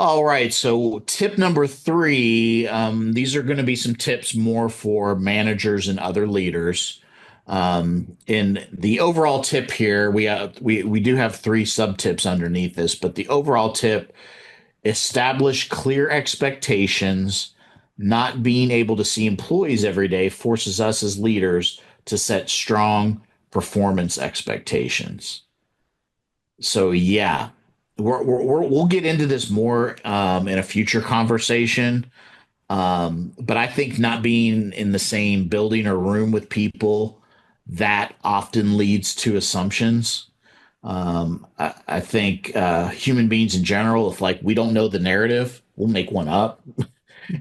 All right, so tip number three, these are going to be some tips more for managers and other leaders. In the overall tip here, we do have three sub tips underneath this, but the overall tip: establish clear expectations. Not being able to see employees every day forces us as leaders to set strong performance expectations. So yeah, we'll get into this more in a future conversation. But I think not being in the same building or room with people that often leads to assumptions. I think human beings in general, if like we don't know the narrative, we'll make one up.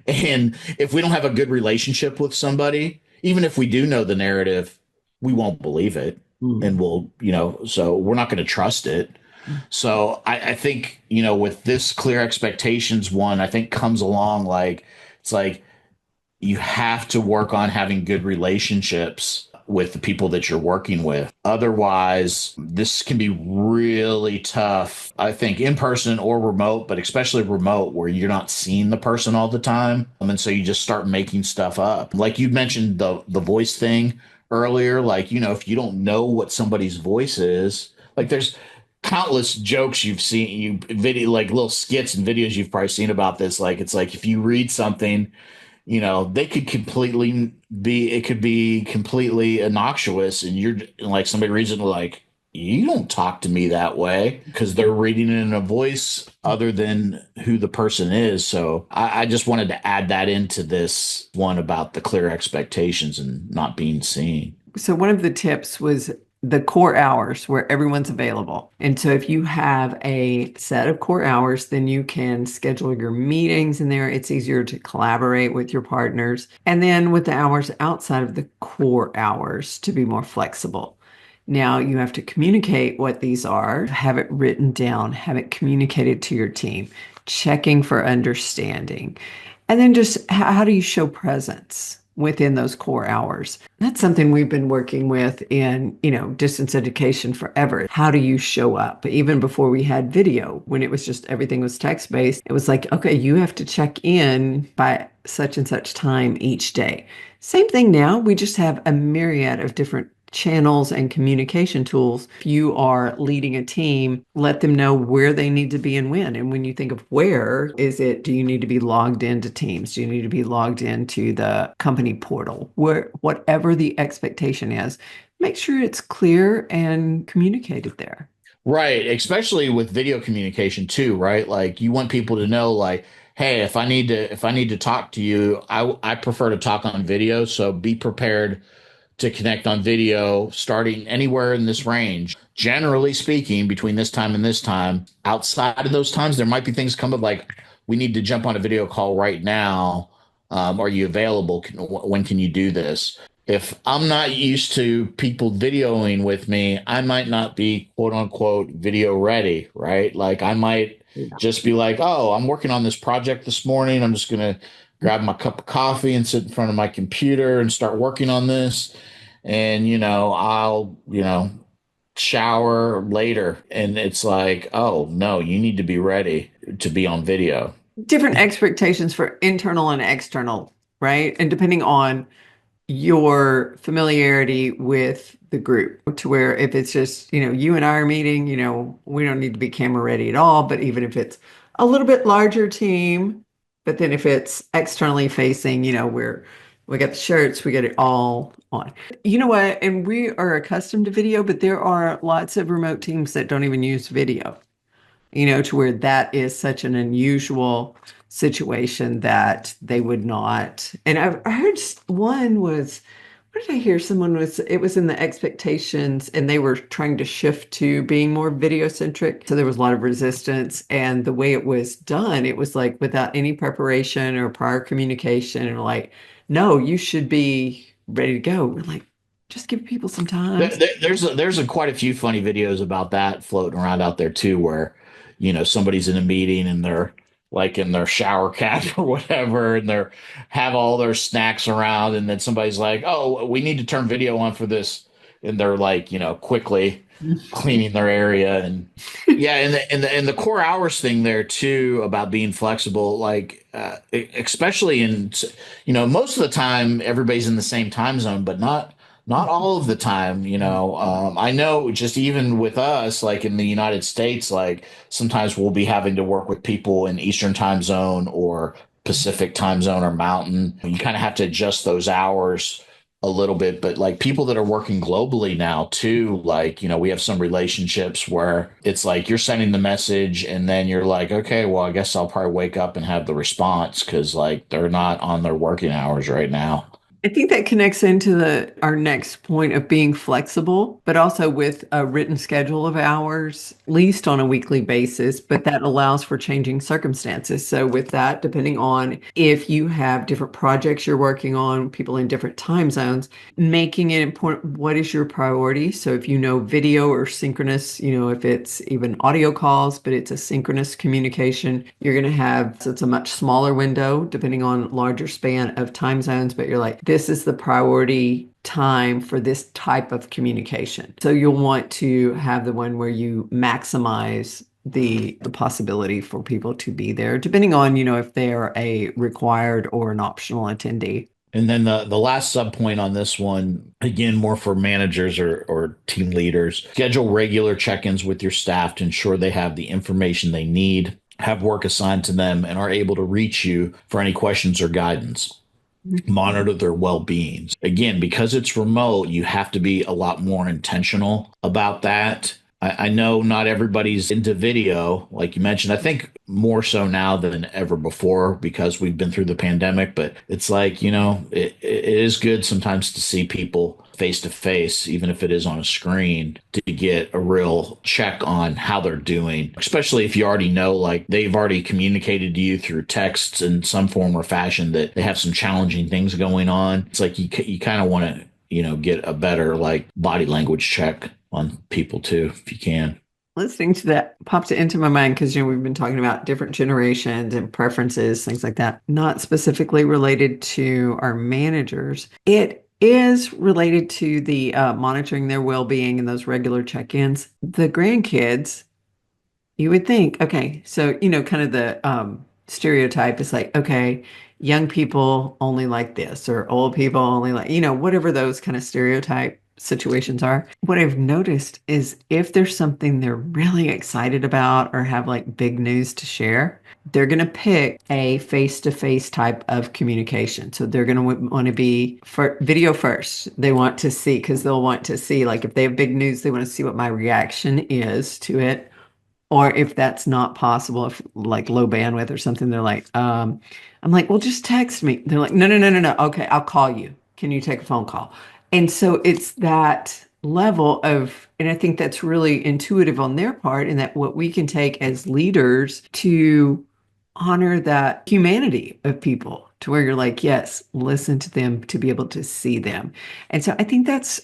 And if we don't have a good relationship with somebody, even if we do know the narrative, we won't believe it. And Mm. so we're not going to trust it. So I think, with this clear expectations one, I think comes along like it's like you have to work on having good relationships with the people that you're working with. Otherwise, this can be really tough, I think, in person or remote, but especially remote where you're not seeing the person all the time. And so you just start making stuff up. Like you mentioned the voice thing earlier, like, if you don't know what somebody's voice is, like there's countless jokes you've seen, video, like little skits and videos you've probably seen about this. Like it's like if you read something, they could it could be completely innocuous, and you're like somebody reads it like, you don't talk to me that way because they're reading it in a voice other than who the person is. So I just wanted to add that into this one about the clear expectations and not being seen. So one of the tips was the core hours where everyone's available. And so if you have a set of core hours, then you can schedule your meetings in there. It's easier to collaborate with your partners. And then with the hours outside of the core hours to be more flexible. Now you have to communicate what these are, have it written down, have it communicated to your team, checking for understanding. And then just how do you show presence within those core hours? That's something we've been working with in, distance education forever. How do you show up? Even before we had video, when it was just everything was text-based, it was like, okay, you have to check in by such and such time each day. Same thing now. We just have a myriad of different channels and communication tools. If you are leading a team, let them know where they need to be and when. And when you think of where, do you need to be logged into Teams? Do you need to be logged into the company portal? Whatever the expectation is, make sure it's clear and communicated there. Right, especially with video communication too, right? Like you want people to know like, hey, if I need to talk to you, I prefer to talk on video, so be prepared to connect on video starting anywhere in this range. Generally speaking, between this time and this time, outside of those times, there might be things come up like, we need to jump on a video call right now. Are you available? When can you do this? If I'm not used to people videoing with me, I might not be quote unquote video ready, right? Like I might Yeah. just be like, oh, I'm working on this project this morning. I'm just going to grab my cup of coffee and sit in front of my computer and start working on this. And, I'll, shower later. And it's like, oh, no, you need to be ready to be on video. Different expectations for internal and external, right? And depending on your familiarity with the group, to where if it's just, you and I are meeting, we don't need to be camera ready at all. But even if it's a little bit larger team, but then if it's externally facing, we got the shirts, we got it all on. You know what? And we are accustomed to video, but there are lots of remote teams that don't even use video, to where that is such an unusual situation that they would not. And I heard one was, what did I hear? It was in the expectations and they were trying to shift to being more video centric. So there was a lot of resistance. And the way it was done, it was like without any preparation or prior communication, and like, no, you should be ready to go. We're like, just give people some time. There's quite a few funny videos about that floating around out there too, where somebody's in a meeting and they're like in their shower cap or whatever, and they're have all their snacks around, and then somebody's like, "Oh, we need to turn video on for this," and they're like, quickly. cleaning their area. And yeah, and the core hours thing there too about being flexible, like especially in, most of the time everybody's in the same time zone, but not all of the time. I know just even with us, like in the United States, like sometimes we'll be having to work with people in Eastern time zone or Pacific time zone or mountain. You kind of have to adjust those hours a little bit, but like people that are working globally now too, like, we have some relationships where it's like you're sending the message and then you're like, okay, well, I guess I'll probably wake up and have the response because like they're not on their working hours right now. I think that connects into our next point of being flexible, but also with a written schedule of hours, at least on a weekly basis, but that allows for changing circumstances. So with that, depending on if you have different projects you're working on, people in different time zones, making it important, what is your priority? So if you know video or synchronous, if it's even audio calls, but it's a synchronous communication, you're going to have, so it's a much smaller window depending on larger span of time zones, but you're like, this is the priority time for this type of communication. So you'll want to have the one where you maximize the possibility for people to be there, depending on, if they're a required or an optional attendee. And then the last sub point on this one, again, more for managers or team leaders, schedule regular check-ins with your staff to ensure they have the information they need, have work assigned to them, and are able to reach you for any questions or guidance. Monitor their well-beings. Again, because it's remote, you have to be a lot more intentional about that. I know not everybody's into video, like you mentioned. I think more so now than ever before because we've been through the pandemic. But it's like, it is good sometimes to see people face to face, even if it is on a screen, to get a real check on how they're doing, especially if you already know, like they've already communicated to you through texts in some form or fashion that they have some challenging things going on. It's like you kind of want to, get a better like body language check on people too, if you can. Listening to that popped into my mind because we've been talking about different generations and preferences, things like that. Not specifically related to our managers. It is related to the monitoring their well-being and those regular check-ins. The grandkids, you would think, okay, so kind of the stereotype is like, okay, young people only like this, or old people only like, whatever those kind of stereotype situations are. What I've noticed is if there's something they're really excited about or have like big news to share, they're going to pick a face-to-face type of communication. So they're going to want to be for video first. They want to see because they'll want to see like if they have big news, they want to see what my reaction is to it. Or if that's not possible, if like low bandwidth or something, they're like, I'm like, well, just text me. They're like, no, no, no, no, no. Okay, I'll call you. Can you take a phone call? And so it's that level of, and I think that's really intuitive on their part, and that what we can take as leaders to honor that humanity of people to where you're like, yes, listen to them to be able to see them. And so I think that's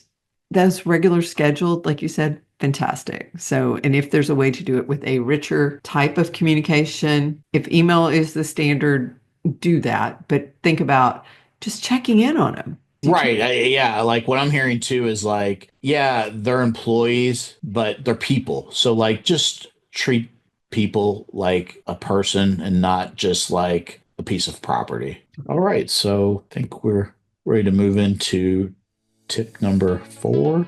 regular scheduled, like you said, fantastic. So, and if there's a way to do it with a richer type of communication, if email is the standard, do that. But think about just checking in on them. Did you? Right. Yeah. Like what I'm hearing too is like, yeah, they're employees, but they're people. So like just treat people like a person and not just like a piece of property. All right. So I think we're ready to move into tip number 4.